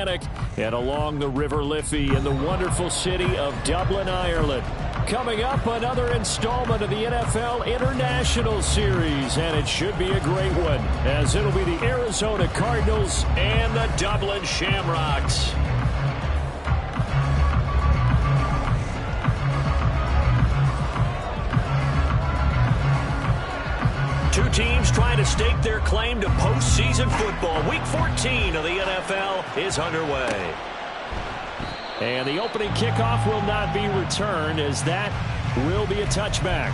Atlantic and along the River Liffey in the wonderful city of Dublin, Ireland. Coming up, another installment of the NFL International Series, and it should be a great one, as it'll be the Arizona Cardinals and the Dublin Shamrocks. Two teams trying to stake their claim to postseason football. Week 14 of the NFL is underway. And the opening kickoff will not be returned, as that will be a touchback.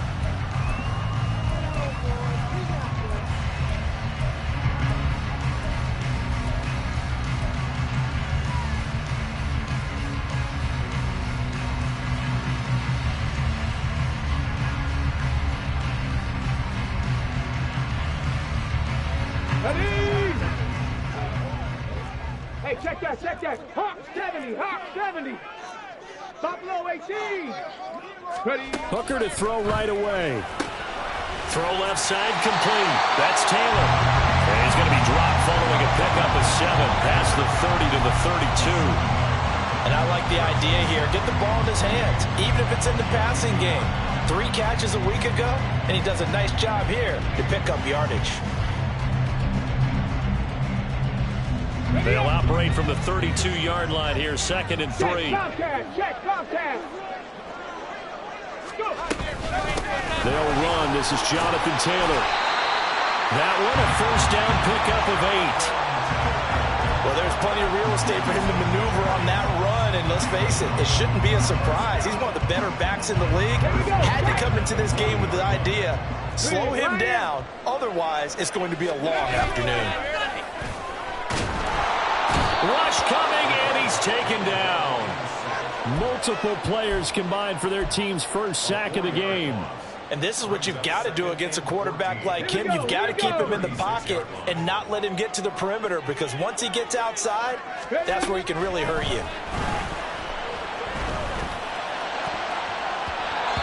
Hey, check that. Hawk 70. Buffalo 18. Ready. Hooker to throw right away. Throw left side complete. That's Taylor. And he's going to be dropped following a pickup of 7 past the 30 to the 32. And I like the idea here. Get the ball in his hands, even if it's in the passing game. 3 catches a week ago, and he does a nice job here to pick up yardage. They'll operate from the 32-yard line here, 2nd and 3. Check Comcast. They'll run. This is Jonathan Taylor. That one, a first down pickup of 8. Well, there's plenty of real estate for him to maneuver on that run, and let's face it, it shouldn't be a surprise. He's one of the better backs in the league. Had to come into this game with the idea, slow him down, otherwise it's going to be a long afternoon. Rush coming, and he's taken down. Multiple players combined for their team's first sack of the game. And this is what you've got to do against a quarterback like him. You've got to keep him in the pocket and not let him get to the perimeter, because once he gets outside, that's where he can really hurt you.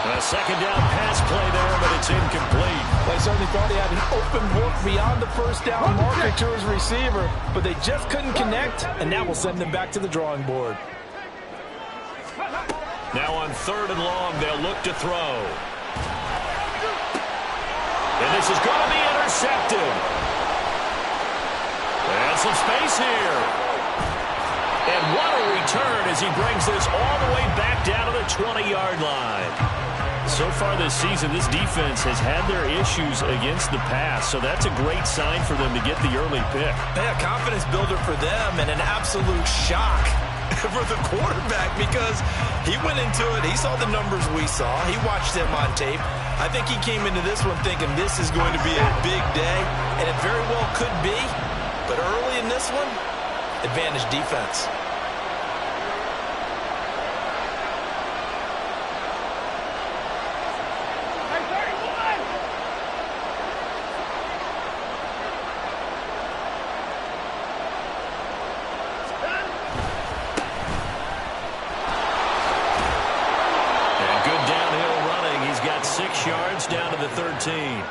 A second down pass play there, but it's incomplete. They certainly thought he had an open look beyond the first down marker to his receiver, but they just couldn't connect, and that will send them back to the drawing board. Now on 3rd and long, they'll look to throw. And this is going to be intercepted. And some space here. And what a return as he brings this all the way back down to the 20-yard line. So far this season, this defense has had their issues against the pass, so that's a great sign for them to get the early pick. Yeah, confidence builder for them, and an absolute shock for the quarterback, because he went into it, he saw the numbers we saw, he watched them on tape. I think he came into this one thinking this is going to be a big day, and it very well could be, but early in this one, advantage defense. Down to the 13.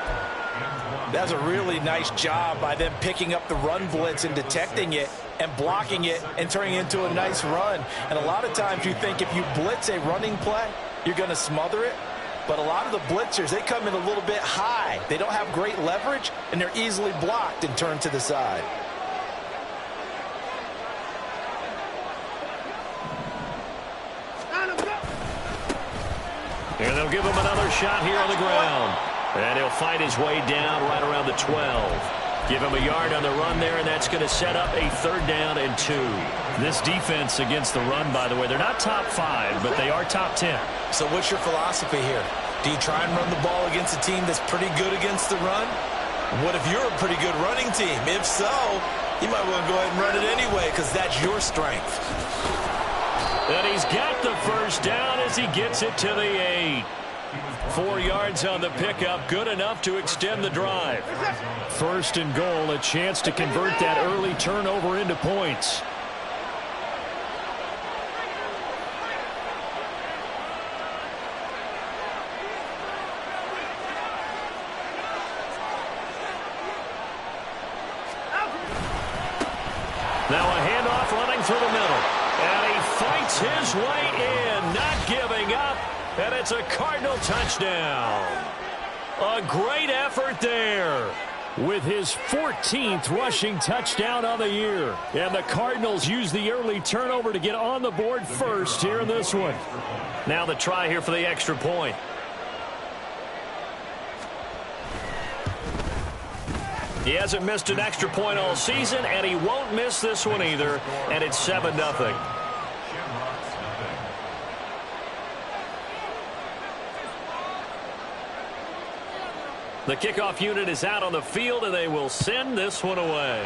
That's a really nice job by them picking up the run blitz and detecting it and blocking it and turning it into a nice run. And a lot of times you think if you blitz a running play, you're going to smother it. But a lot of the blitzers, they come in a little bit high. They don't have great leverage, and they're easily blocked and turned to the side. And they'll give him another shot here on the ground. And he'll fight his way down right around the 12. Give him a yard on the run there, and that's going to set up a 3rd down and 2. This defense against the run, by the way, they're not top 5, but they are top 10. So what's your philosophy here? Do you try and run the ball against a team that's pretty good against the run? What if you're a pretty good running team? If so, you might want to go ahead and run it anyway, because that's your strength. And he's got the first down as he gets it to the 8. 4 yards on the pickup, good enough to extend the drive. 1st and goal, a chance to convert that early turnover into points. Now a handoff running through the his way in, not giving up, and it's a Cardinal touchdown. A great effort there with his 14th rushing touchdown of the year. And the Cardinals use the early turnover to get on the board first here in this one. Now the try here for the extra point. He hasn't missed an extra point all season, and he won't miss this one either, and it's 7-0. The kickoff unit is out on the field, and they will send this one away.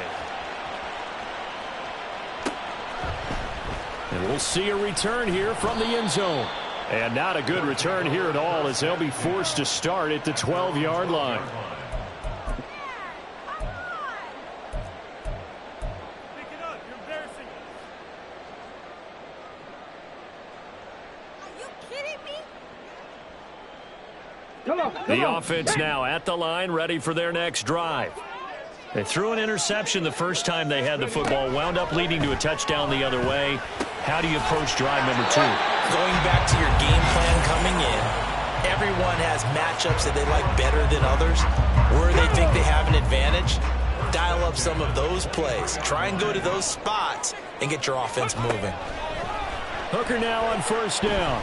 And we'll see a return here from the end zone. And not a good return here at all, as they'll be forced to start at the 12-yard line. The offense now at the line, ready for their next drive. They threw an interception the first time they had the football, wound up leading to a touchdown the other way. How do you approach drive number 2? Going back to your game plan coming in, everyone has matchups that they like better than others. Where they think they have an advantage, dial up some of those plays. Try and go to those spots and get your offense moving. Hooker now on first down.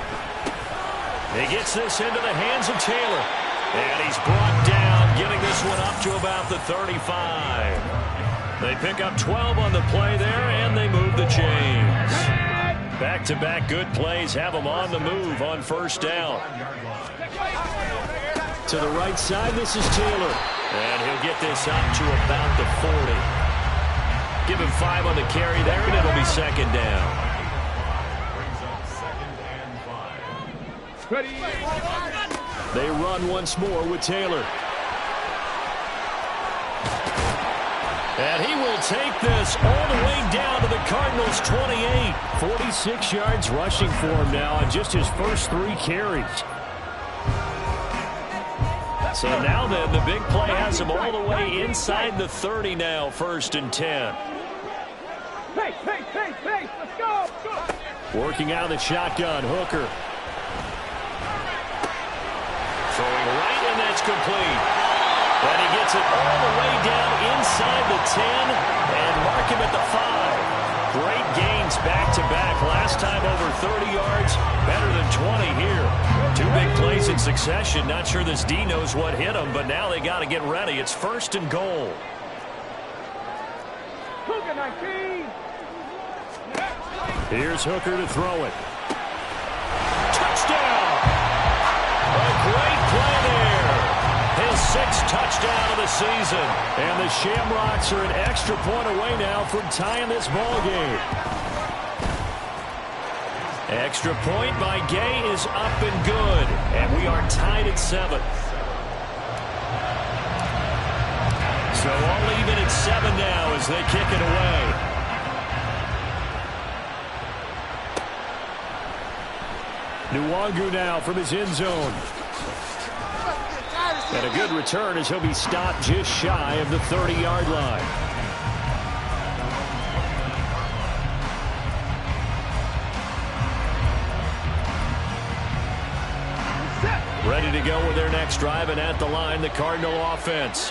He gets this into the hands of Taylor. And he's brought down, getting this one up to about the 35. They pick up 12 on the play there, and they move the chains. Back-to-back good plays have them on the move on first down. To the right side, this is Taylor. And he'll get this up to about the 40. Give him 5 on the carry there, and it'll be second down. Ready. They run once more with Taylor. And he will take this all the way down to the Cardinals' 28. 46 yards rushing for him now on just his first 3 carries. So now then, the big play has him all the way inside the 30 now, 1st and 10. Hey, let's go. Working out of the shotgun, Hooker. Throwing right, and that's complete. And he gets it all the way down inside the 10 and mark him at the 5. Great gains back-to-back. Last time over 30 yards, better than 20 here. 2 big plays in succession. Not sure this D knows what hit him, but now they got to get ready. It's 1st and goal. Hooker 19. Here's Hooker to throw it. Touchdown! A great play there. His 6th touchdown of the season. And the Shamrocks are an extra point away now from tying this ball game. Extra point by Gay is up and good. And we are tied at 7. So all even at 7 now as they kick it away. Nwangu now from his end zone. And a good return as he'll be stopped just shy of the 30-yard line. Ready to go with their next drive, and at the line, the Cardinal offense.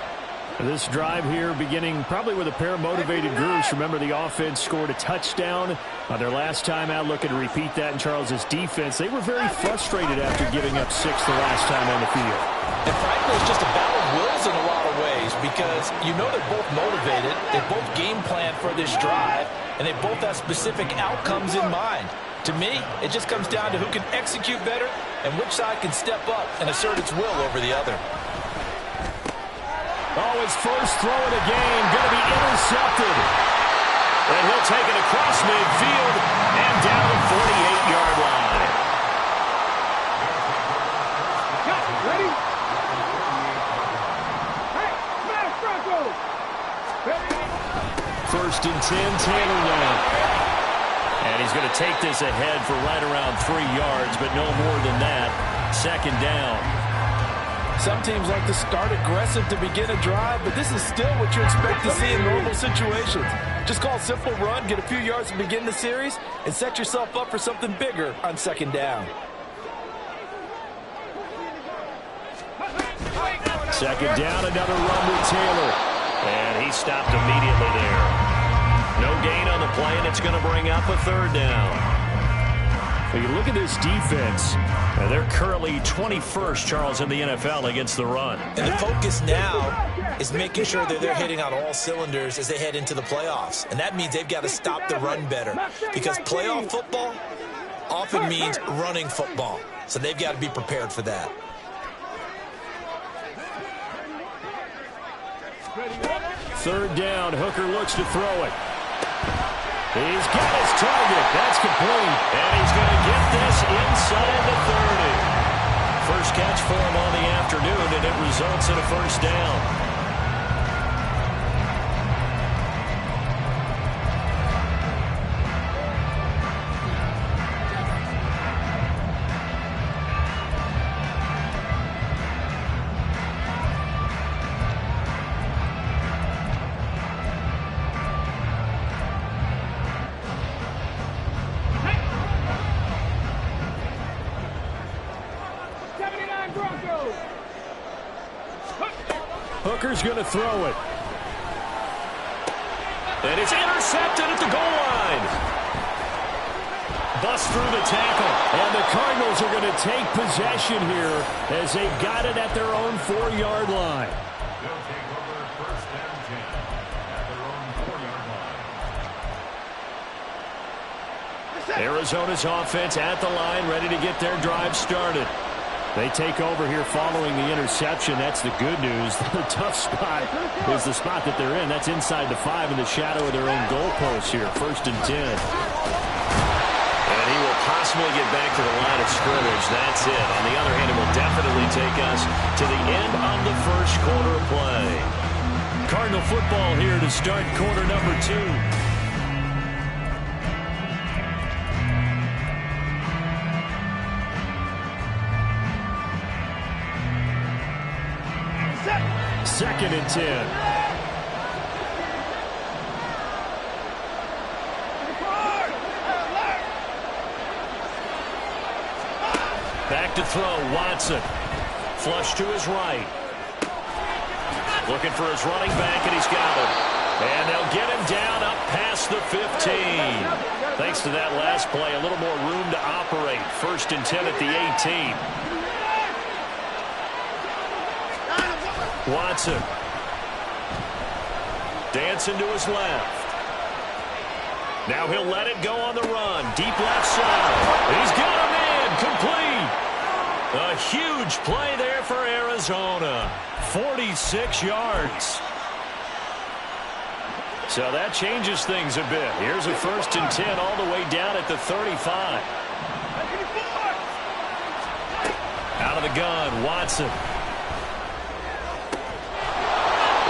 This drive here beginning probably with a pair of motivated groups. Remember, the offense scored a touchdown on their last time out. Looking to repeat that in Charles's defense. They were very frustrated after giving up 6 the last time on the field. And frankly, it's just a battle of wills in a lot of ways because you know they're both motivated. They both game plan for this drive, and they both have specific outcomes in mind. To me, it just comes down to who can execute better and which side can step up and assert its will over the other. Oh, his first throw of the game going to be intercepted. And he'll take it across midfield and down the 48-yard line. Ready? Hey, smash Bronco! Ready? 1st and 10, Taylor now. And he's going to take this ahead for right around 3 yards, but no more than that. 2nd down. Some teams like to start aggressive to begin a drive, but this is still what you expect to see in normal situations. Just call a simple run, get a few yards to begin the series, and set yourself up for something bigger on second down. Second down, another run with Taylor. And he stopped immediately there. No gain on the play, and it's going to bring up a third down. You look at this defense, and they're currently 21st, Charles, in the NFL against the run. And the focus now is making sure that they're hitting on all cylinders as they head into the playoffs. And that means they've got to stop the run better, because playoff football often means running football. So they've got to be prepared for that. Third down, Hooker looks to throw it. He's got his target. That's complete. And he's going to get this inside the 30. First catch for him on the afternoon, and it results in a first down. Hooker's going to throw it. And it's intercepted at the goal line. Bust through the tackle. And the Cardinals are going to take possession here as they've got it at their own 4-yard line. They'll take over first and 10 at their own 4-yard line. Arizona's offense at the line, ready to get their drive started. They take over here following the interception. That's the good news. The tough spot is the spot that they're in. That's inside the 5 in the shadow of their own goalpost here. First and 10. And he will possibly get back to the line of scrimmage. That's it. On the other hand, it will definitely take us to the end of the first quarter of play. Cardinal football here to start quarter number 2. Second and 10. Back to throw, Watson. Flush to his right. Looking for his running back, and he's got him. And they'll get him down up past the 15. Thanks to that last play, a little more room to operate. First and 10 at the 18. Watson. Dancing to his left. Now he'll let it go on the run. Deep left side. He's got him in. Complete. A huge play there for Arizona. 46 yards. So that changes things a bit. Here's a first and 10 all the way down at the 35. Out of the gun, Watson.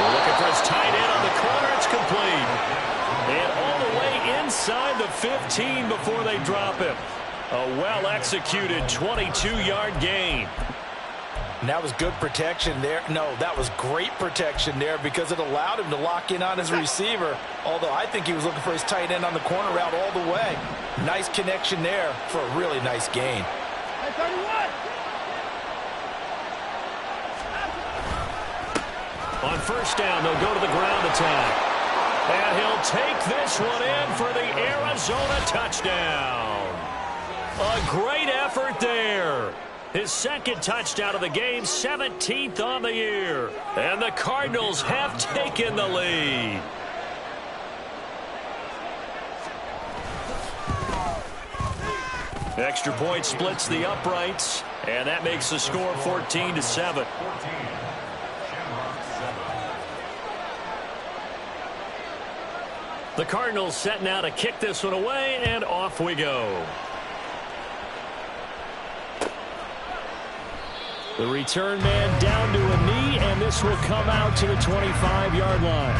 Looking for his tight end on the corner. It's complete. And all the way inside the 15 before they drop him. A well-executed 22-yard gain. And that was good protection there. No, that was great protection there because it allowed him to lock in on his receiver. Although I think he was looking for his tight end on the corner route all the way. Nice connection there for a really nice gain. On first down, they'll go to the ground attack. And he'll take this one in for the Arizona touchdown. A great effort there. His second touchdown of the game, 17th on the year. And the Cardinals have taken the lead. Extra point splits the uprights, and that makes the score 14-7. The Cardinals set now to kick this one away, and off we go. The return man down to a knee, and this will come out to the 25-yard line.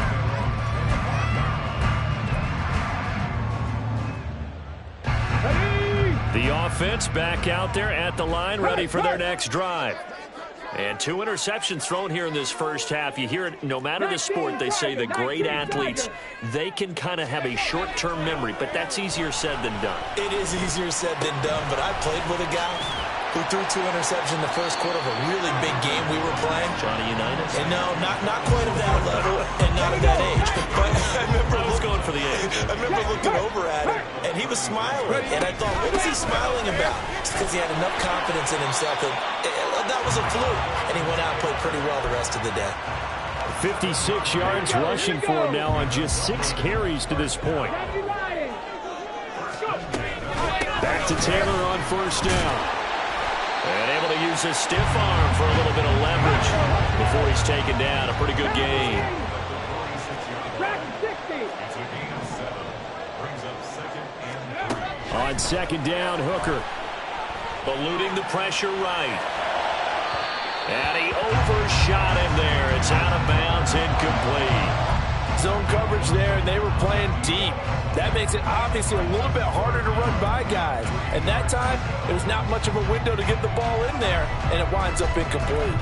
The offense back out there at the line, ready for their next drive. And 2 interceptions thrown here in this first half. You hear it, no matter the sport, they say the great athletes, they can kind of have a short-term memory, but that's easier said than done. It is easier said than done, but I played with a guy who threw 2 interceptions in the first quarter of a really big game we were playing. Johnny Unitas? And no, not quite at that level and not at that age. But I was going for the age. I remember looking over at him, and he was smiling. And I thought, what is he smiling about? It's because he had enough confidence in himself that was a fluke. And he went out and played pretty well the rest of the day. 56 yards rushing for him now on just 6 carries to this point. Back to Taylor on first down. And able to use his stiff arm for a little bit of leverage before he's taken down. A pretty good game. On second down, Hooker. Eluding the pressure right. And he overshot him there. It's out of bounds, incomplete. Zone coverage there, and they were playing deep. That makes it obviously a little bit harder to run by guys. And that time, there was not much of a window to get the ball in there, and it winds up incomplete.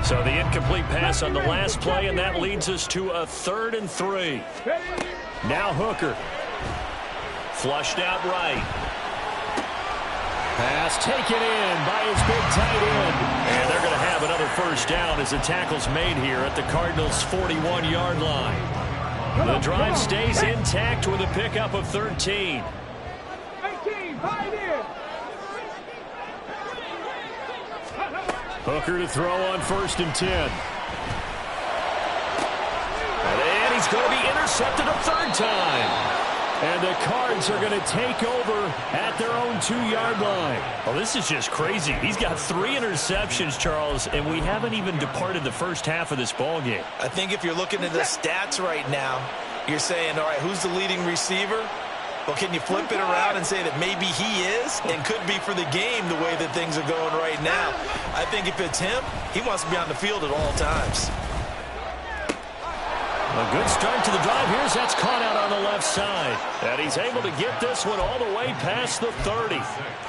So the incomplete pass on the last play, and that leads us to a 3rd and 3. Now Hooker. Flushed out right. Pass taken in by his big tight end. And they're going to have another first down as the tackle's made here at the Cardinals' 41-yard line. The drive stays intact with a pickup of 13. 18, right in. Hooker to throw on 1st and 10. And he's going to be intercepted a 3rd time. And the Cards are going to take over at their own 2-yard line. Well, this is just crazy. He's got 3 interceptions, Charles, and we haven't even departed the first half of this ball game. I think if you're looking at the stats right now, you're saying, all right, who's the leading receiver? Well, can you flip it around and say that maybe he is and could be for the game the way that things are going right now? I think if it's him, he wants to be on the field at all times. A good start to the drive. Here's that's caught out on the left side. And he's able to get this one all the way past the 30.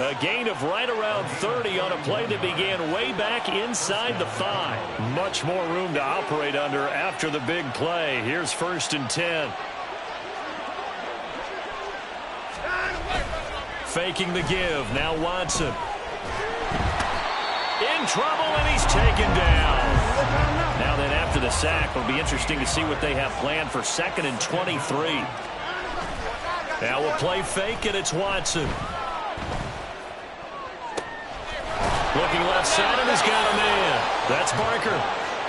A gain of right around 30 on a play that began way back inside the 5. Much more room to operate under after the big play. Here's 1st and 10. Faking the give. Now Watson. In trouble, and he's taken down. Now then, after the sack, it'll be interesting to see what they have planned for 2nd and 23. Now we'll play fake, and it's Watson. Looking left side, and he's got a man. That's Barker.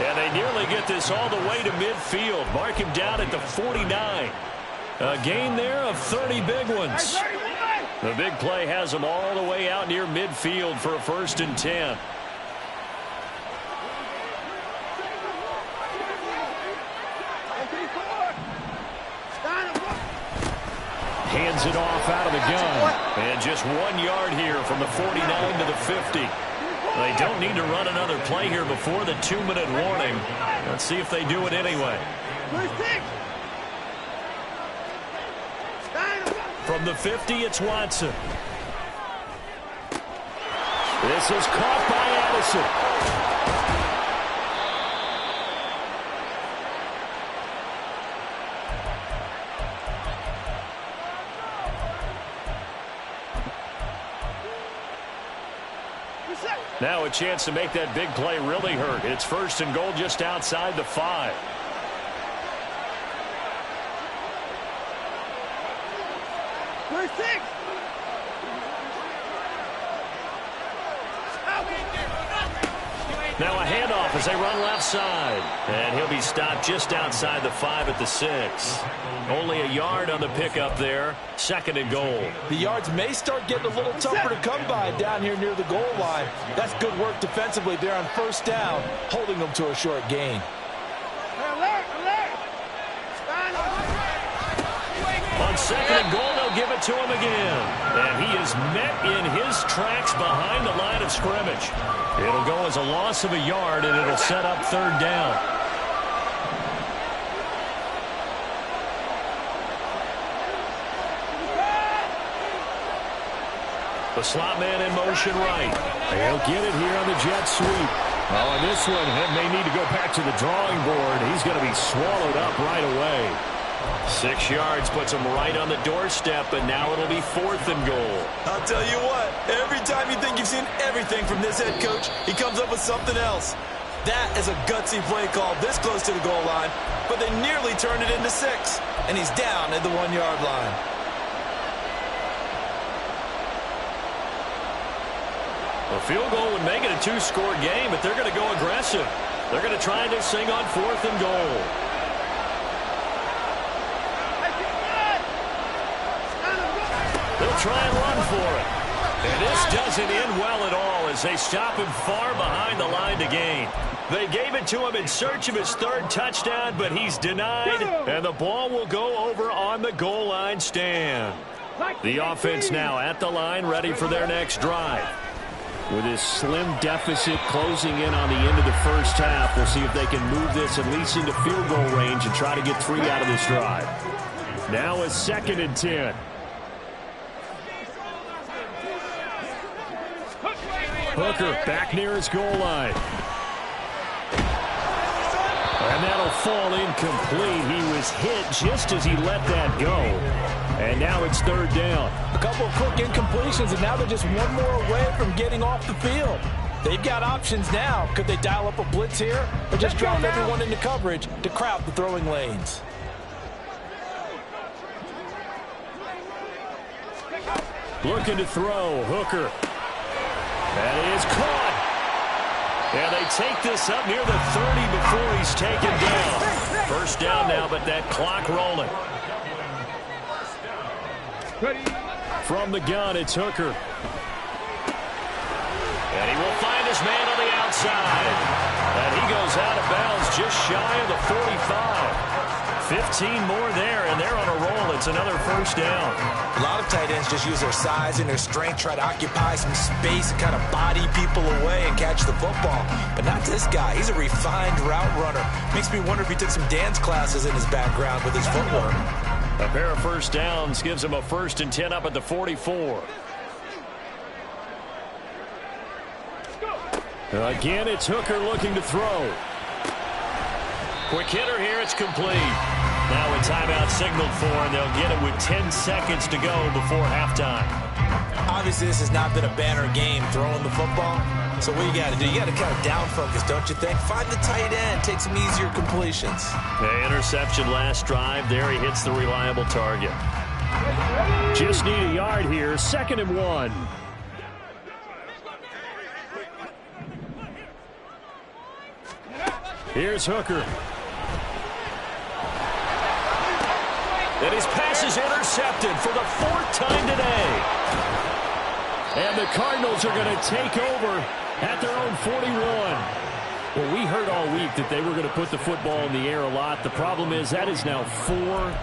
And they nearly get this all the way to midfield. Mark him down at the 49. A gain there of 30 big ones. The big play has them all the way out near midfield for a 1st and 10. Hands it off out of the gun. And just 1 yard here from the 49 to the 50. They don't need to run another play here before the 2-minute warning. Let's see if they do it anyway. From the 50, it's Watson. This is caught by Addison. Now a chance to make that big play really hurt. It's 1st and goal just outside the 5. Now a handoff as they run left side. And he'll be stopped just outside the 5 at the 6. Only a yard on the pickup there. 2nd and goal. The yards may start getting a little tougher to come by down here near the goal line. That's good work defensively there on 1st down, holding them to a short gain. On 2nd and goal, they'll give it to him again. And he is met in his tracks behind the line of scrimmage. It'll go as a loss of a yard, and it'll set up 3rd down. The slot man in motion right. He'll get it here on the jet sweep. Oh, and this one may need to go back to the drawing board. He's going to be swallowed up right away. 6 yards puts him right on the doorstep, and now it'll be 4th and goal. I'll tell you what, every time you think you've seen everything from this head coach, he comes up with something else. That is a gutsy play call this close to the goal line, but they nearly turned it into 6, and he's down at the 1-yard line. A field goal would make it a 2-score game, but they're going to go aggressive. They're going to try this thing on 4th and goal. They'll try and run for it. And this doesn't end well at all as they stop him far behind the line to gain. They gave it to him in search of his 3rd touchdown, but he's denied, and the ball will go over on the goal line stand. The offense now at the line, ready for their next drive. With this slim deficit closing in on the end of the first half, we'll see if they can move this at least into field goal range and try to get 3 out of this drive. Now a 2nd and 10. Hooker back near his goal line. And that'll fall incomplete. He was hit just as he let that go. And now it's 3rd down. A couple of quick incompletions, and now they're just one more away from getting off the field. They've got options now. Could they dial up a blitz here or just drop everyone into coverage to crowd the throwing lanes? Looking to throw. Hooker. That is caught. And they take this up near the 30 before he's taken down. 1st down now, but that clock rolling. From the gun, it's Hooker. And he will find his man on the outside. And he goes out of bounds just shy of the 45. 15 more there, and they're on a roll. It's another 1st down. A lot of tight ends just use their size and their strength, try to occupy some space and kind of body people away and catch the football. But not this guy. He's a refined route runner. Makes me wonder if he took some dance classes in his background with his footwork. A pair of 1st downs gives him a 1st and 10 up at the 44. Again, it's Hooker looking to throw. Quick hitter here, it's complete. Now a timeout signaled for, and they'll get it with 10 seconds to go before halftime. Obviously, this has not been a banner game throwing the football. So what you got to do, you got to kind of down focus, don't you think? Find the tight end, take some easier completions. The interception last drive. There he hits the reliable target. Just need a yard here. 2nd and 1. Here's Hooker. And his pass is intercepted for the 4th time today. And the Cardinals are going to take over at their own 41. Well, we heard all week that they were going to put the football in the air a lot. The problem is that is now 4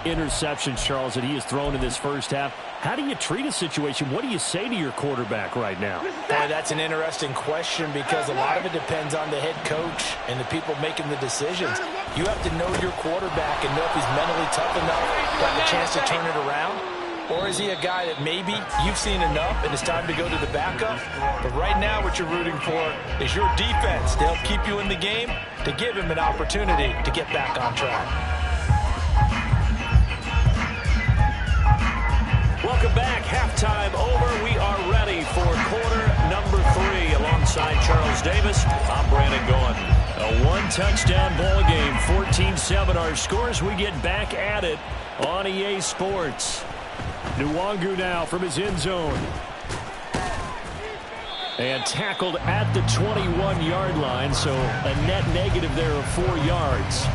interceptions, Charles, that he has thrown in this first half. How do you treat a situation? What do you say to your quarterback right now? Boy, that's an interesting question because a lot of it depends on the head coach and the people making the decisions. You have to know your quarterback and know if he's mentally tough enough to have a chance to turn it around. Or is he a guy that maybe you've seen enough and it's time to go to the backup? But right now what you're rooting for is your defense to help keep you in the game, to give him an opportunity to get back on track. Welcome back. Halftime over. We are ready for quarter number 3. Alongside Charles Davis, I'm Brandon Gaughan. A 1-touchdown ball game, 14-7 our scores. We get back at it on EA Sports. Nwangu now from his end zone. And tackled at the 21-yard line, so a net negative there of 4 yards.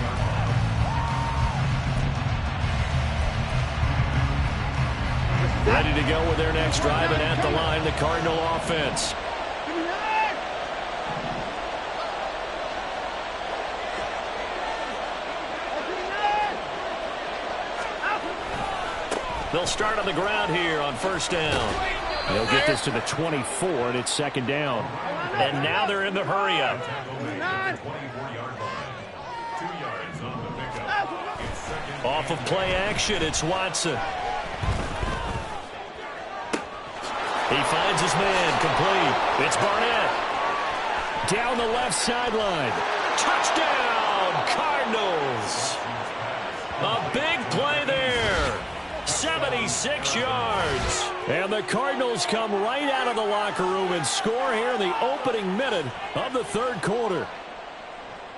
Ready to go with their next drive, and at the line, the Cardinal offense. They'll start on the ground here on 1st down. They'll get this to the 24, and it's 2nd down. And now they're in the hurry-up. Off of play action, it's Watson. He finds his man, complete. It's Barnett. Down the left sideline. Touchdown, Cardinals. A big play there. 76 yards. And the Cardinals come right out of the locker room and score here in the opening minute of the third quarter.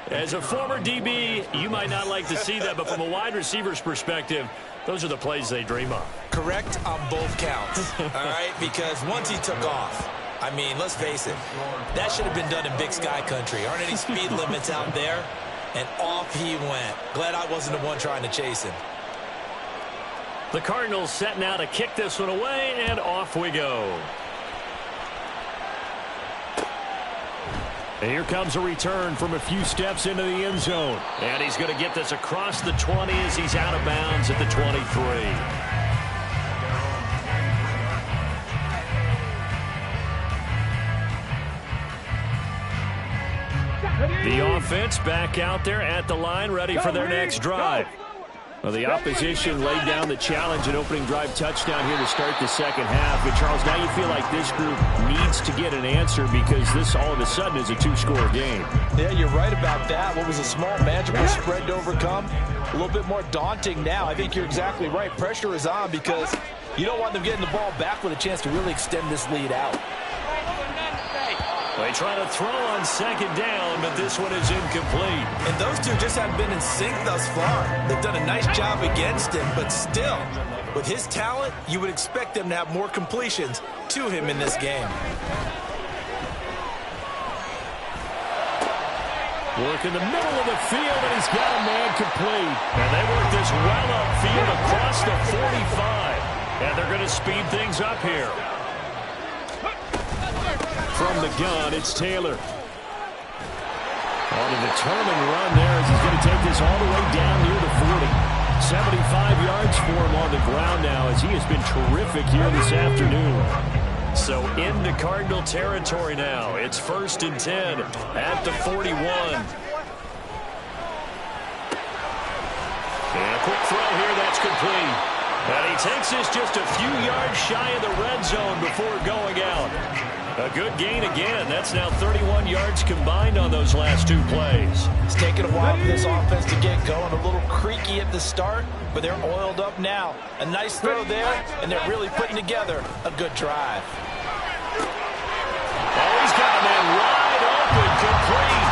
As a former DB, you might not like to see that, but from a wide receiver's perspective, those are the plays they dream of. Correct on both counts, all right? Because once he took off, I mean, let's face it, that should have been done in Big Sky country. Aren't any speed limits out there? And off he went. Glad I wasn't the one trying to chase him. The Cardinals set now to kick this one away, and off we go. And here comes a return from a few steps into the end zone. And he's going to get this across the 20 as he's out of bounds at the 23. The offense back out there at the line, ready for their next drive. Well, the opposition laid down the challenge and opening drive touchdown here to start the second half. But, Charles, now you feel like this group needs to get an answer because this all of a sudden is a two-score game. Yeah, you're right about that. What was a small, manageable spread to overcome, a little bit more daunting now. I think you're exactly right. Pressure is on because you don't want them getting the ball back with a chance to really extend this lead out. They try to throw on second down, but this one is incomplete. And those two just haven't been in sync thus far. They've done a nice job against him, but still, with his talent, you would expect them to have more completions to him in this game. Work in the middle of the field, and he's got a man complete. And they work this well upfield across the 45. And they're going to speed things up here. From the gun, it's Taylor. On a determined run there as he's going to take this all the way down near the 40. 75 yards for him on the ground now as he has been terrific here this afternoon. So into Cardinal territory now. It's 1st and 10 at the 41. And a quick throw here, that's complete. And he takes this just a few yards shy of the red zone before going out. A good gain again. That's now 31 yards combined on those last two plays. It's taken a while for this offense to get going. A little creaky at the start, but they're oiled up now. A nice throw there, and they're really putting together a good drive. Oh, he's got a man wide open, complete.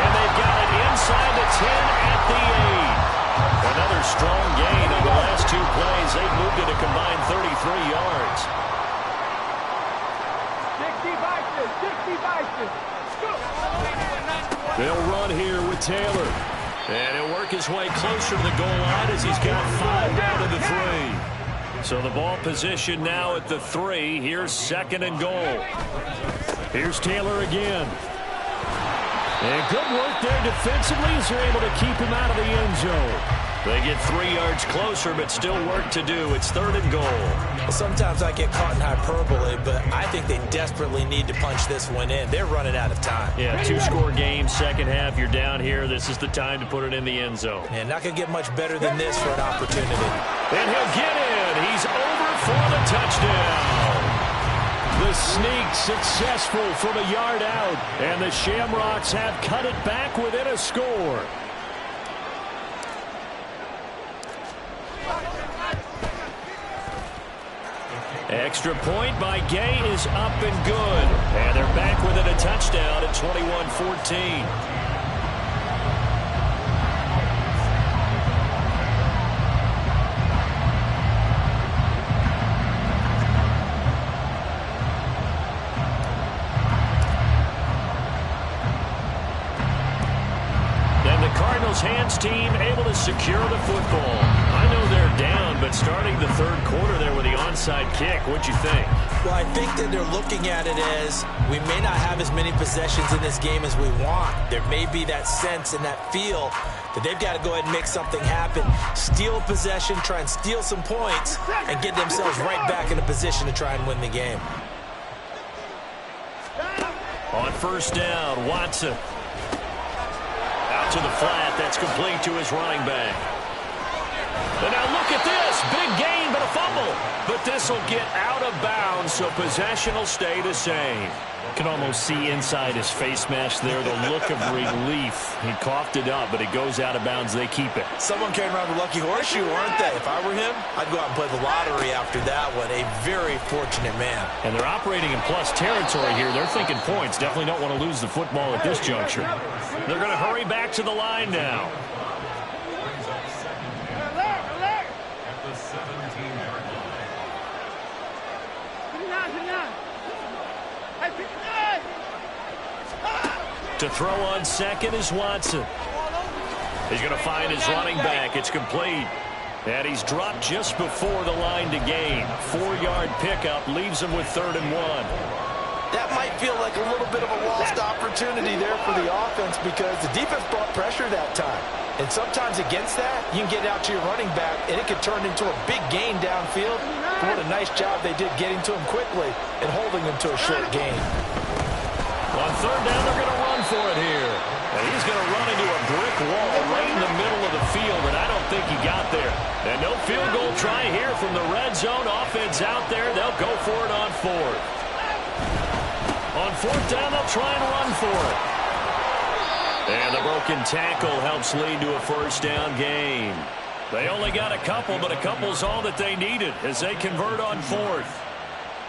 And they've got it inside the 10 at the 8. Another strong gain on the last two plays. They've moved it a combined 33 yards. 60 vices. They'll run here with Taylor. And he'll work his way closer to the goal line as he's got 5 down to the 3. So the ball position now at the 3. Here's 2nd and goal. Here's Taylor again. And good work there defensively as they're able to keep him out of the end zone. They get 3 yards closer, but still work to do. It's 3rd and goal. Well, sometimes I get caught in hyperbole, but I think they desperately need to punch this one in. They're running out of time. Yeah, 2-score game, second half. You're down here. This is the time to put it in the end zone. And not going to get much better than this for an opportunity. And he'll get in. He's over for the touchdown. The sneak successful from a yard out. And the Shamrocks have cut it back within a score. Extra point by Gay is up and good. And they're back within a touchdown at 21-14. Then the Cardinals hands team able to secure the football. I know they're down, but starting the third quarter there with the onside kick, what'd you think? Well, I think that they're looking at it as we may not have as many possessions in this game as we want. There may be that sense and that feel that they've got to go ahead and make something happen. Steal a possession, try and steal some points, and get themselves right back in a position to try and win the game. On 1st down, Watson. Out to the flat. That's complete to his running back. And now look at this. Big gain, but a fumble. But this will get out of bounds, so possession will stay the same. You can almost see inside his face mask there the look of relief. He coughed it up, but it goes out of bounds. They keep it. Someone carrying around the lucky horseshoe, aren't they? If I were him, I'd go out and play the lottery after that one. A very fortunate man. And they're operating in plus territory here. They're thinking points. Definitely don't want to lose the football at this juncture. They're going to hurry back to the line now. To throw on second is Watson. He's going to find his running back. It's complete. And he's dropped just before the line to gain. 4-yard pickup leaves him with 3rd and 1. That might feel like a little bit of a lost opportunity there for the offense because the defense brought pressure that time. And sometimes against that, you can get out to your running back, and it could turn into a big gain downfield. What a nice job they did getting to him quickly and holding him to a short gain. On 3rd down, they're going to run for it here. And he's going to run into a brick wall right in the middle of the field, and I don't think he got there. And no field goal try here from the red zone. Offense out there. They'll go for it on 4th. On 4th down, they'll try and run for it. And the broken tackle helps lead to a 1st down gain. They only got a couple, but a couple's all that they needed as they convert on 4th.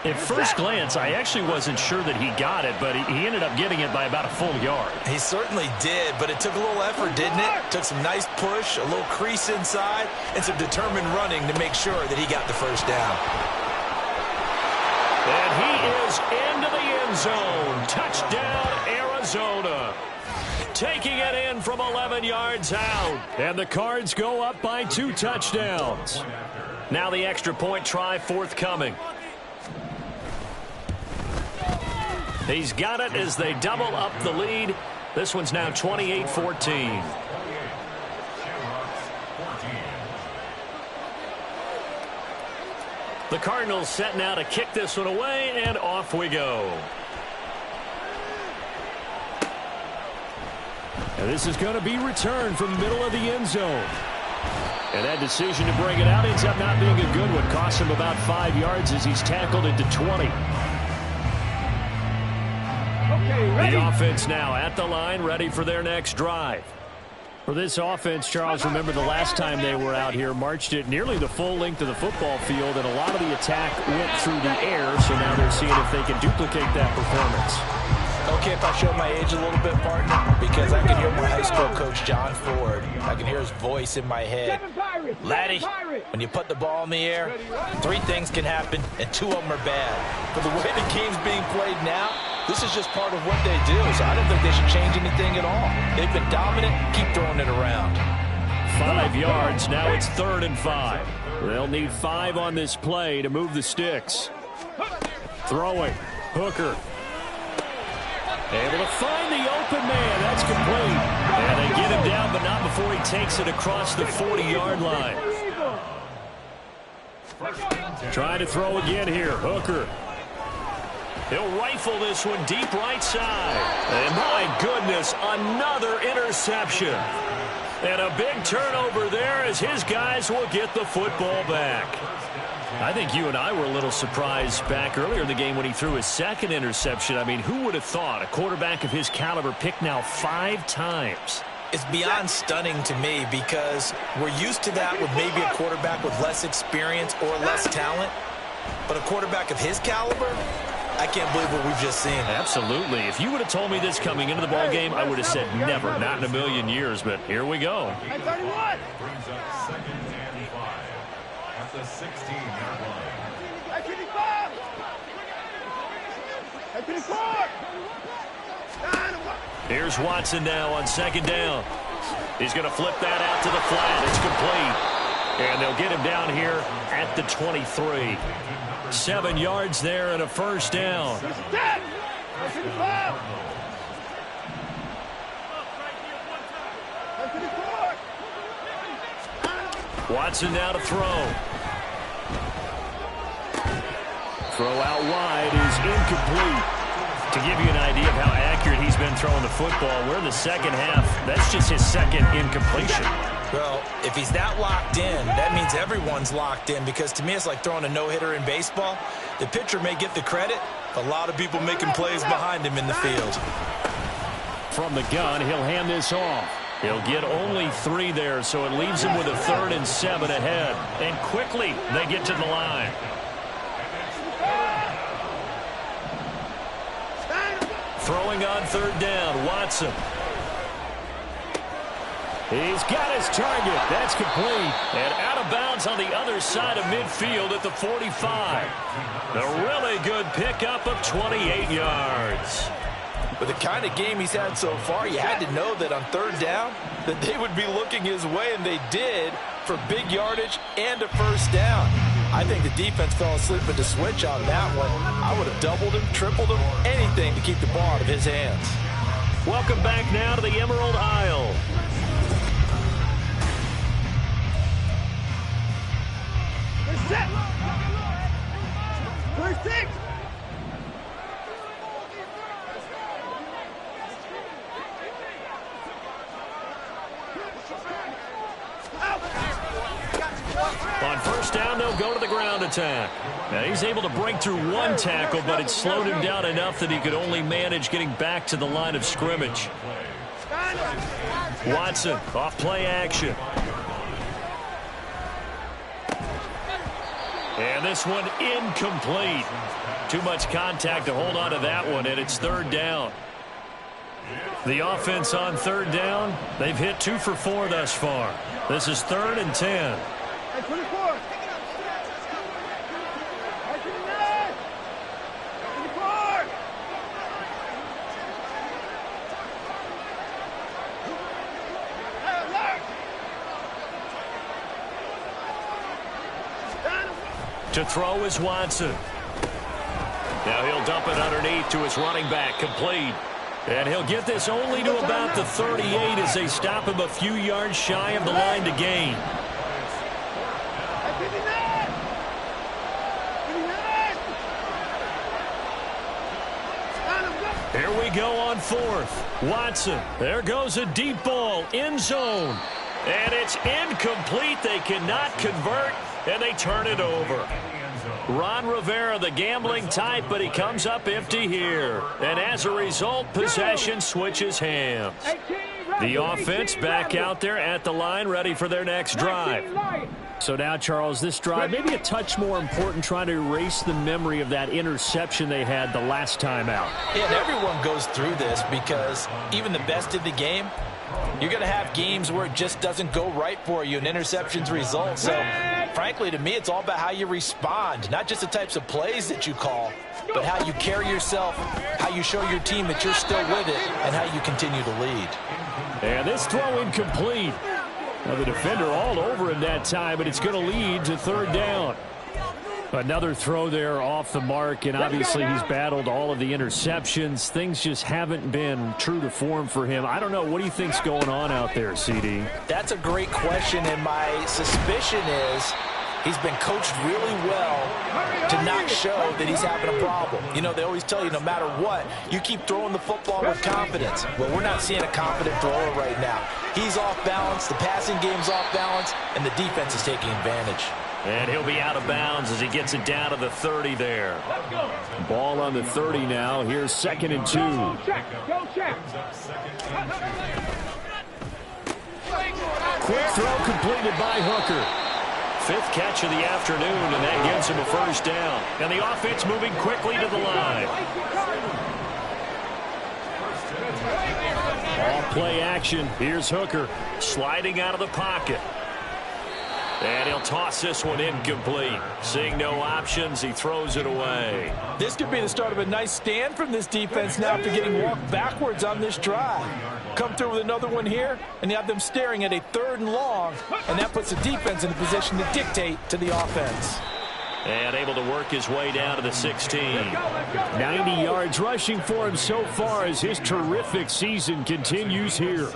At first glance, I actually wasn't sure that he got it, but he ended up getting it by about a full yard. He certainly did, but it took a little effort, didn't it? Took some nice push, a little crease inside, and some determined running to make sure that he got the 1st down. And he is into the end zone. Touchdown, Arizona. Taking it in from 11 yards out. And the Cards go up by 2 touchdowns. Now the extra point try forthcoming. He's got it as they double up the lead. This one's now 28-14. The Cardinals set now to kick this one away, and off we go. And this is going to be returned from the middle of the end zone. And that decision to bring it out ends up not being a good one. Cost him about 5 yards as he's tackled into 20. The offense now at the line, ready for their next drive. For this offense, Charles, remember the last time they were out here, marched it nearly the full length of the football field, and a lot of the attack went through the air, so now they're seeing if they can duplicate that performance. Okay, if I show my age a little bit, partner, because I can hear my high school coach, John Ford. I can hear his voice in my head. Laddie, when you put the ball in the air, 3 things can happen, and 2 of them are bad. But the way the game's being played now, this is just part of what they do, so I don't think they should change anything at all. They've been dominant. Keep throwing it around. 5 yards. Now it's 3rd and 5. They'll need 5 on this play to move the sticks. Throwing. Hooker. Able to find the open man. That's complete. And they get him down, but not before he takes it across the 40-yard line. Trying to throw again here. Hooker. He'll rifle this one deep right side. And my goodness, another interception. And a big turnover there as his guys will get the football back. I think you and I were a little surprised back earlier in the game when he threw his 2nd interception. I mean, who would have thought a quarterback of his caliber picked now 5 times? It's beyond stunning to me because we're used to that with maybe a quarterback with less experience or less talent. But a quarterback of his caliber, I can't believe what we've just seen. Absolutely. If you would have told me this coming into the ball game, I would have said never, not in a million years. But here we go. Brings up 2nd and 5 at the 16-yard line. Here's Watson now on 2nd down. He's going to flip that out to the flat. It's complete. And they'll get him down here at the 23. 7 yards there and a 1st down. Watson now to throw. Throw out wide is incomplete. To give you an idea of how accurate he's been throwing the football, we're in the second half. That's just his 2nd incompletion. Well, if he's that locked in, that means everyone's locked in, because to me it's like throwing a no-hitter in baseball. The pitcher may get the credit, a lot of people making plays behind him in the field. From the gun, he'll hand this off. He'll get only 3 there, so it leaves him with a 3rd and 7 ahead. And quickly, they get to the line. Throwing on 3rd down, Watson. He's got his target. That's complete. And out of bounds on the other side of midfield at the 45. A really good pickup of 28 yards. With the kind of game he's had so far, you had to know that on 3rd down that they would be looking his way, and they did, for big yardage and a 1st down. I think the defense fell asleep at the switch on that one. I would have doubled him, tripled him, anything to keep the ball out of his hands. Welcome back now to the Emerald Isle. Set. First 6. On 1st down, they'll go to the ground attack. Now, he's able to break through 1 tackle, but it slowed him down enough that he could only manage getting back to the line of scrimmage. Watson, off play action. And this one incomplete. Too much contact to hold on to that one, and it's 3rd down. The offense on 3rd down, they've hit 2 for 4 thus far. This is 3rd and 10. 24. To throw is Watson. Now he'll dump it underneath to his running back, complete. And he'll get this only to about the 38 as they stop him a few yards shy of the line to gain. Here we go on 4th. Watson. There goes a deep ball. End zone. And it's incomplete. They cannot convert, and they turn it over. Ron Rivera, the gambling type, but he comes up empty here. And as a result, possession switches hands. The offense back out there at the line, ready for their next drive. So now, Charles, this drive maybe a touch more important, trying to erase the memory of that interception they had the last time out. Yeah, and everyone goes through this, because even the best of the game, you're going to have games where it just doesn't go right for you and interceptions result. So, frankly, to me, it's all about how you respond, not just the types of plays that you call, but how you carry yourself, how you show your team that you're still with it, and how you continue to lead. And this throw incomplete. Now the defender all over him that time, but it's going to lead to 3rd down. Another throw there off the mark, and obviously he's battled all of the interceptions. Things just haven't been true to form for him. I don't know. What do you think's going on out there, CD? That's a great question, and my suspicion is he's been coached really well to not show that he's having a problem. You know, they always tell you no matter what, you keep throwing the football with confidence. Well, we're not seeing a confident thrower right now. He's off balance, the passing game's off balance, and the defense is taking advantage. And he'll be out of bounds as he gets it down to the 30 there. Ball on the 30 now. Here's 2nd and 2. Go check. Quick throw completed by Hooker. 5th catch of the afternoon, and that gets him a 1st down. And the offense moving quickly to the line. All play action. Here's Hooker sliding out of the pocket. And he'll toss this one incomplete. Seeing no options, he throws it away. This could be the start of a nice stand from this defense now after getting walked backwards on this drive. Come through with another one here, and you have them staring at a 3rd and long, and that puts the defense in a position to dictate to the offense. And able to work his way down to the 16. 90 yards rushing for him so far as his terrific season continues here.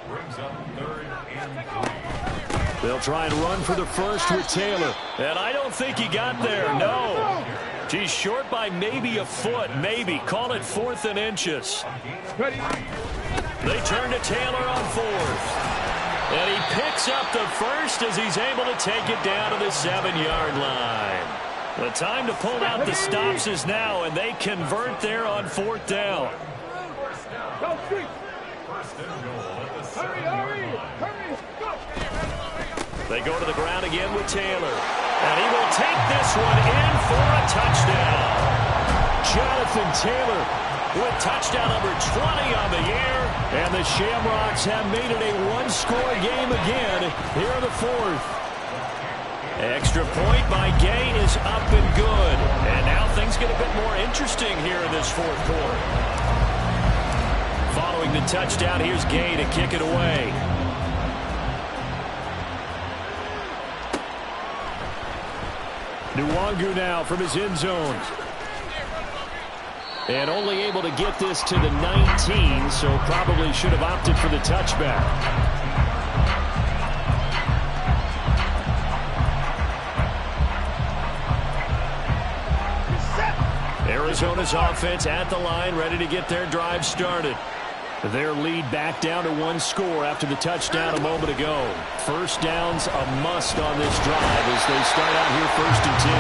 Brings up 3rd and 3. They'll try and run for the 1st with Taylor. And I don't think he got there, no. He's short by maybe a foot, maybe. Call it 4th and inches. They turn to Taylor on 4th. And he picks up the first as he's able to take it down to the 7-yard line. The time to pull out the stops is now, and they convert there on 4th down. Go, street. Hurry. Go. They go to the ground again with Taylor. And he will take this one in for a touchdown. Jonathan Taylor with touchdown number 20 on the year. And the Shamrocks have made it a one-score game again here in the 4th. Extra point by Gay is up and good. And now things get a bit more interesting here in this 4th quarter. Following the touchdown, here's Gay to kick it away. Nwangu now from his end zone. And only able to get this to the 19, so probably should have opted for the touchback. Arizona's offense at the line, ready to get their drive started. Their lead back down to 1 score after the touchdown a moment ago. First down's a must on this drive as they start out here 1st and 10.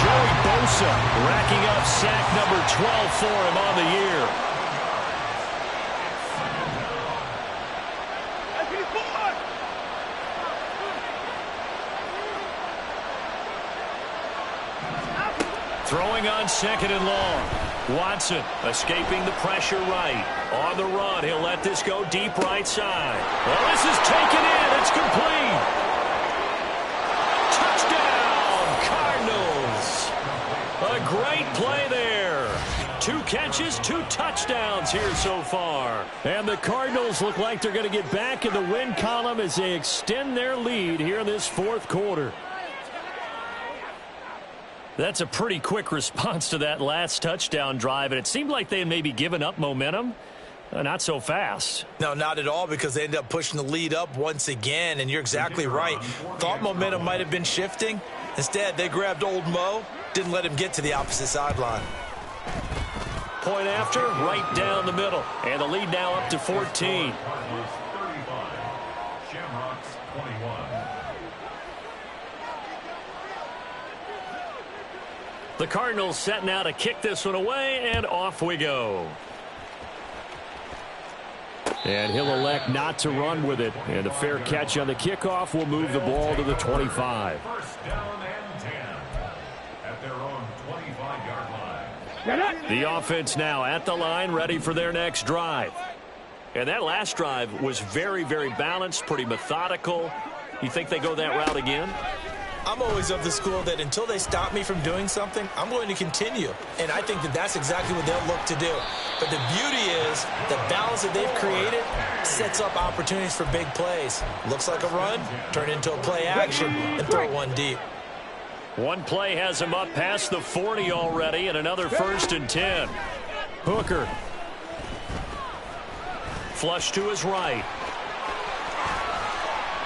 Joey Bosa racking up sack number 12 for him on the year. Throwing on 2nd and long. Watson escaping the pressure right. On the run, he'll let this go deep right side. Well, this is taken in. It's complete. Touchdown, Cardinals. A great play there. 2 catches, 2 touchdowns here so far. And the Cardinals look like they're going to get back in the win column as they extend their lead here in this 4th quarter. That's a pretty quick response to that last touchdown drive, and it seemed like they had maybe given up momentum. Not so fast. No, not at all, because they ended up pushing the lead up once again, and you're exactly right. Thought momentum might have been shifting. Instead, they grabbed old Mo, didn't let him get to the opposite sideline. Point after, right down the middle, and the lead now up to 14. Shamrocks 21. The Cardinals set now to kick this one away, and off we go. And he'll elect not to run with it. And a fair catch on the kickoff will move the ball to the 25. First down and 10 at their own 25-yard line. The offense now at the line, ready for their next drive. And that last drive was very, very balanced, pretty methodical. You think they go that route again? I'm always of the school that until they stop me from doing something, I'm going to continue. And I think that that's exactly what they'll look to do. But the beauty is the balance that they've created sets up opportunities for big plays. Looks like a run, turn into a play action, and throw one deep. One play has him up past the 40 already, and another 1st and 10. Hooker. Flush to his right.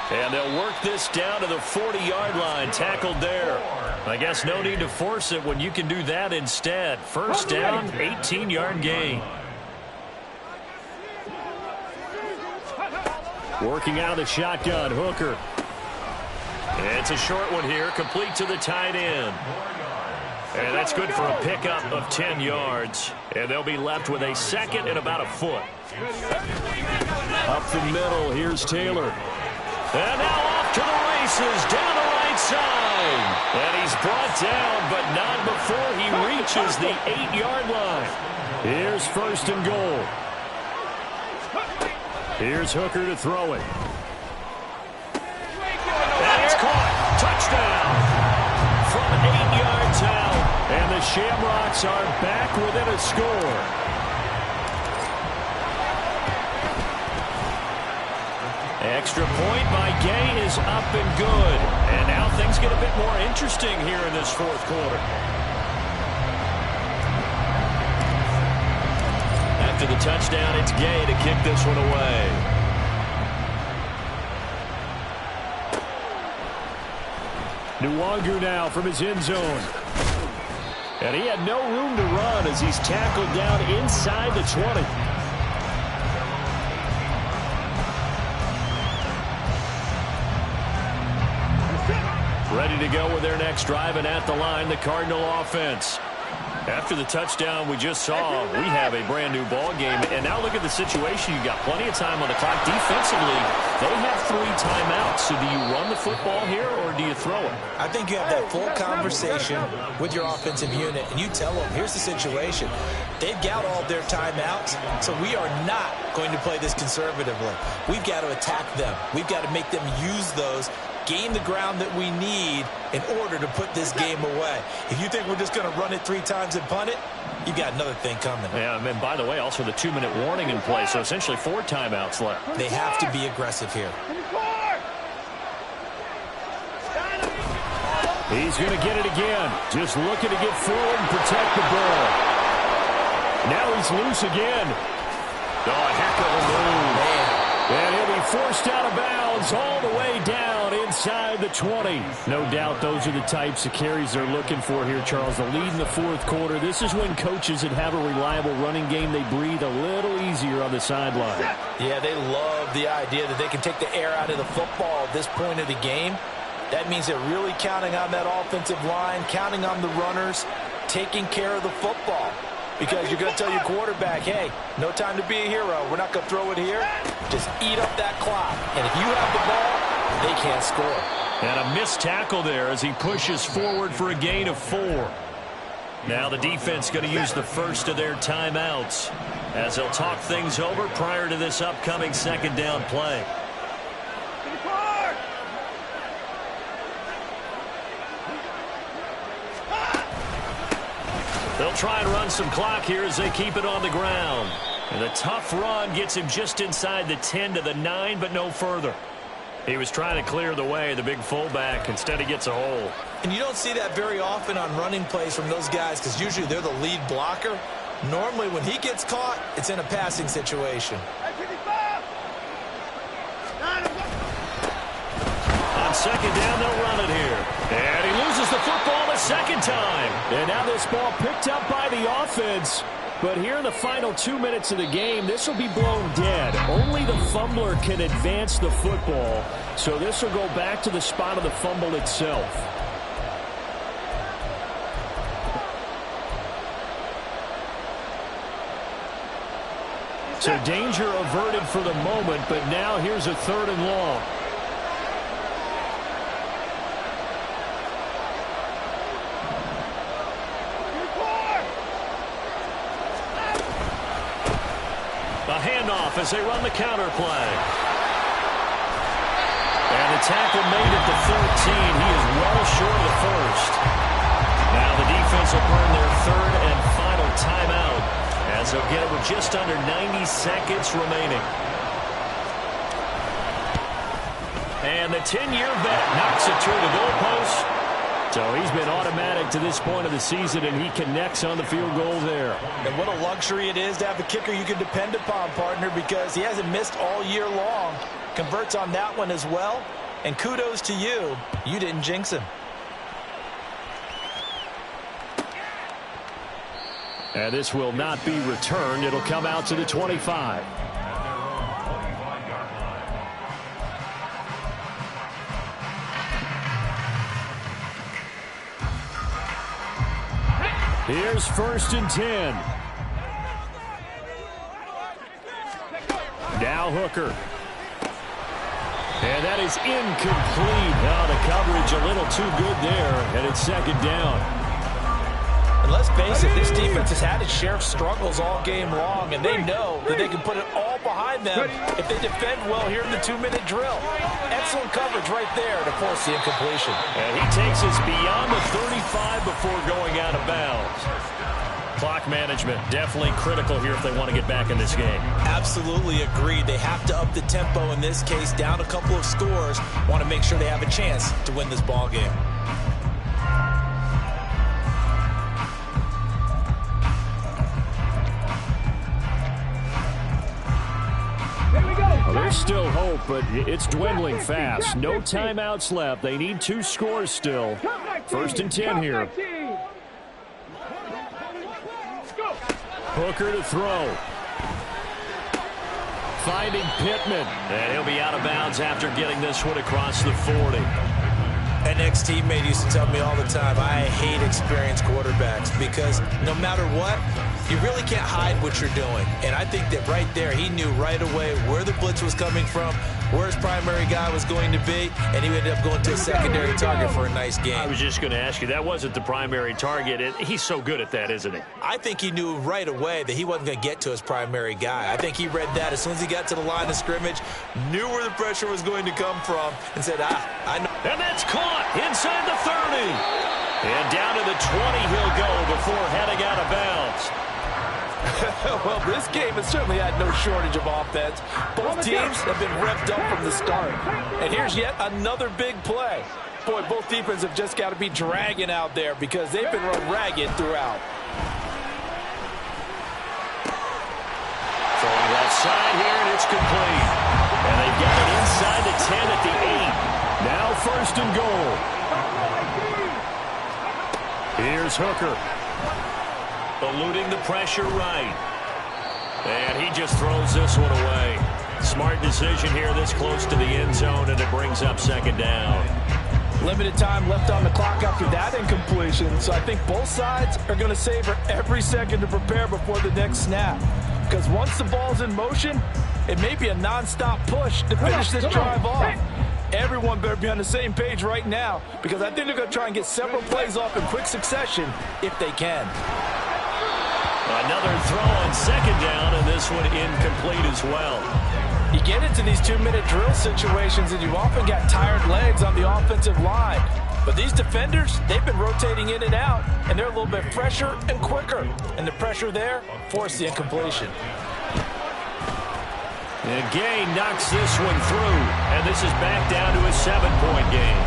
And they'll work this down to the 40-yard line, tackled there. I guess no need to force it when you can do that instead. First down, 18-yard gain. Working out of the shotgun, Hooker. It's a short one here, complete to the tight end. And that's good for a pickup of 10 yards. And they'll be left with a 2nd and about a foot. Up the middle, here's Taylor. And now off to the races, down the right side. And he's brought down, but not before he reaches the 8-yard line. Here's 1st and goal. Here's Hooker to throw it. And it's caught. Touchdown. From 8 yards out. And the Shamrocks are back within a score. Extra point by Gay is up and good. And now things get a bit more interesting here in this 4th quarter. After the touchdown, it's Gay to kick this one away. Nwangu now from his end zone. And he had no room to run as he's tackled down inside the 20. Ready to go with their next drive, and at the line, the Cardinal offense. After the touchdown we just saw, we have a brand-new ball game. And now look at the situation. You've got plenty of time on the clock. Defensively, they have 3 timeouts. So do you run the football here, or do you throw it? I think you have that full conversation with your offensive unit, and you tell them, here's the situation. They've got all their timeouts, so we are not going to play this conservatively. We've got to attack them. We've got to make them use those, gain the ground that we need in order to put this game away. If you think we're just going to run it 3 times and punt it, you've got another thing coming. Yeah, and by the way, also the 2-minute warning in play, so essentially 4 timeouts left. They have to be aggressive here. He's going to get it again. Just looking to get forward and protect the ball. Now he's loose again. Oh, a heck of a move. Man. And he'll be forced out of bounds all the way down inside the 20. No doubt those are the types of carries they're looking for here, Charles. The lead in the 4th quarter. This is when coaches that have a reliable running game, they breathe a little easier on the sideline. Yeah, they love the idea that they can take the air out of the football at this point of the game. That means they're really counting on that offensive line, counting on the runners, taking care of the football. Because you're going to tell your quarterback, hey, no time to be a hero. We're not going to throw it here. Just eat up that clock. And if you have the ball, they can't score. And a missed tackle there as he pushes forward for a gain of 4. Now the defense going to use the first of their timeouts as they'll talk things over prior to this upcoming 2nd down play. They'll try and run some clock here as they keep it on the ground. And the tough run gets him just inside the 10 to the 9, but no further. He was trying to clear the way, the big fullback. Instead, he gets a hole. And you don't see that very often on running plays from those guys because usually they're the lead blocker. Normally, when he gets caught, it's in a passing situation. On 2nd down, they'll run it here. And he loses the football a 2nd time. And now this ball picked up by the offense. But here in the final 2 minutes of the game, this will be blown dead. Only the fumbler can advance the football. So this will go back to the spot of the fumble itself. So danger averted for the moment, but now here's a 3rd and long. A handoff as they run the counter play. And the tackle made at the 13. He is well short of the first. Now the defense will burn their 3rd and final timeout as they'll get it with just under 90 seconds remaining. And the 10-year vet knocks it through the goalpost. So he's been automatic to this point of the season, and he connects on the field goal there. And what a luxury it is to have a kicker you can depend upon, partner, because he hasn't missed all year long. Converts on that one as well. And kudos to you. You didn't jinx him. And this will not be returned. It'll come out to the 25. Here's 1st and 10. Now Hooker. And that is incomplete. Now the coverage a little too good there, and it's 2nd down. And let's face it, this defense has had its share of struggles all game long, and they know that they can put it all behind them if they defend well here in the 2-minute drill. Excellent coverage right there to force the incompletion. And he takes us beyond the 35 before going out of bounds. Clock management definitely critical here if they want to get back in this game. Absolutely agreed. They have to up the tempo in this case, down a couple of scores. Want to make sure they have a chance to win this ball game. There's still hope, but it's dwindling fast. No timeouts left. They need 2 scores still. 1st and 10 here. Hooker to throw. Finding Pittman. And he'll be out of bounds after getting this one across the 40. An ex-teammate used to tell me all the time, I hate experienced quarterbacks because no matter what, you really can't hide what you're doing. And I think that right there, he knew right away where the blitz was coming from, where his primary guy was going to be, and he ended up going to a secondary target for a nice game. I was just going to ask you, that wasn't the primary target. He's so good at that, isn't he? I think he knew right away that he wasn't going to get to his primary guy. I think he read that as soon as he got to the line of scrimmage, knew where the pressure was going to come from, and said, I know. And that's caught inside the 30. And down to the 20 he'll go before heading out of bounds. Well, this game has certainly had no shortage of offense. Both teams have been revved up from the start. And here's yet another big play. Boy, both defenses have just got to be dragging out there because they've been run ragged throughout. Throwing left side here, and it's complete. And they've got it inside the 10 at the 8. Now first and goal. Here's Hooker. Eluding the pressure right. And he just throws this one away. Smart decision here this close to the end zone, and it brings up second down. Limited time left on the clock after that incompletion, so I think both sides are going to savor every second to prepare before the next snap. Because once the ball's in motion, it may be a non-stop push to finish this drive off. Everyone better be on the same page right now because I think they're going to try and get several plays off in quick succession if they can. Another throw on second down, and this one incomplete as well. You get into these 2-minute drill situations, and you often got tired legs on the offensive line. But these defenders, they've been rotating in and out, and they're a little bit fresher and quicker. And the pressure there forced the incompletion. And Gay knocks this one through, and this is back down to a 7-point game.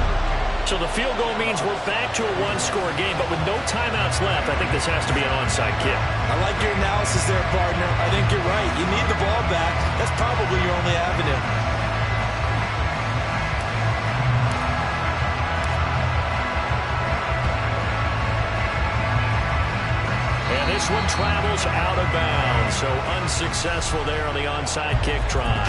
So the field goal means we're back to a one-score game, but with no timeouts left, I think this has to be an onside kick. I like your analysis there, partner. I think you're right. You need the ball back. That's probably your only avenue. And this one travels out of bounds, so unsuccessful there on the onside kick try.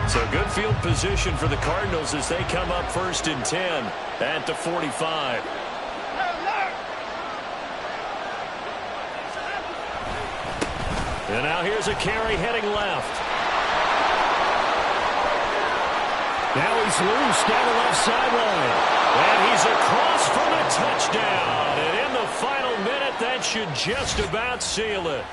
So good field position for the Cardinals as they come up first and 10 at the 45. And now here's a carry heading left. Now he's loose down the left sideline. And he's across for the touchdown. And in the final minute, that should just about seal it.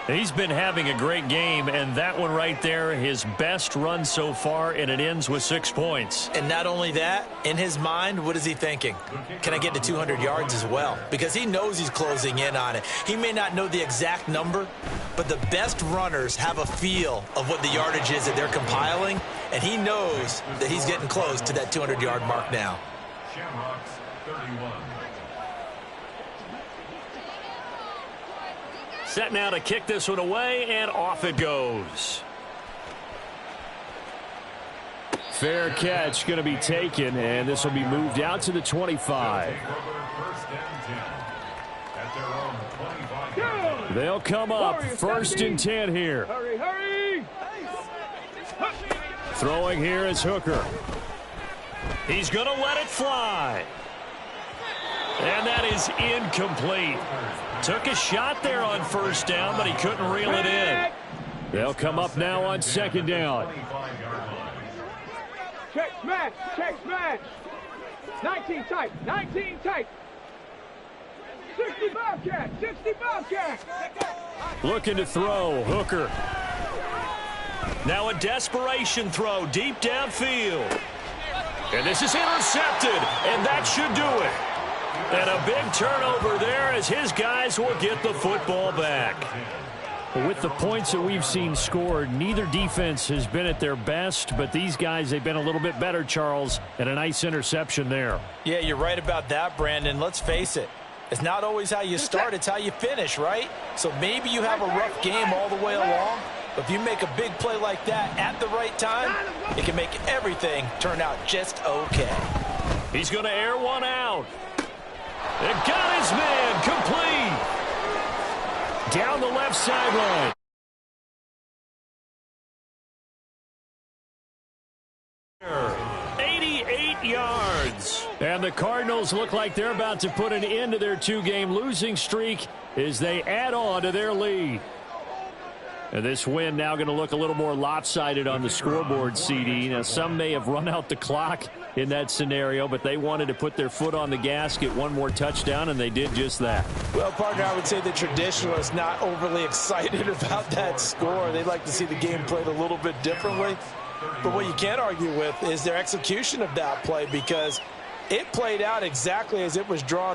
He's been having a great game, and that one right there, his best run so far, and it ends with 6 points. And not only that, in his mind, what is he thinking? Can I get to 200 yards as well? Because he knows he's closing in on it. He may not know the exact number, but the best runners have a feel of what the yardage is that they're compiling, and he knows that he's getting close to that 200-yard mark now. Shamrocks, 31. Set now to kick this one away, and off it goes. Fair catch going to be taken, and this will be moved out to the 25. First and 10. At their own 25. They'll come up first and 10 here. Hurry, hurry! Throwing here is Hooker. He's going to let it fly. And that is incomplete. Took a shot there on first down, but he couldn't reel it in. They'll come up now on second down. Check, smash, check, smash. 19 tight, 19 tight. 60 Bobcat, 60 Bobcat. Looking to throw, Hooker. Now a desperation throw deep downfield. And this is intercepted, and that should do it. And a big turnover there as his guys will get the football back. With the points that we've seen scored, neither defense has been at their best, but these guys, they've been a little bit better, Charles, and a nice interception there. Yeah, you're right about that, Brandon. Let's face it. It's not always how you start, it's how you finish, right? So maybe you have a rough game all the way along, but if you make a big play like that at the right time, it can make everything turn out just okay. He's going to air one out. And got his man complete. Down the left sideline. the Cardinals look like they're about to put an end to their 2-game losing streak as they add on to their lead. And this win now going to look a little more lopsided on the scoreboard, CD. Now, some may have run out the clock in that scenario, but they wanted to put their foot on the gas, get one more touchdown, and they did just that. Well, partner, I would say the traditionalists not overly excited about that score. They'd like to see the game played a little bit differently. But what you can't argue with is their execution of that play, because it played out exactly as it was drawn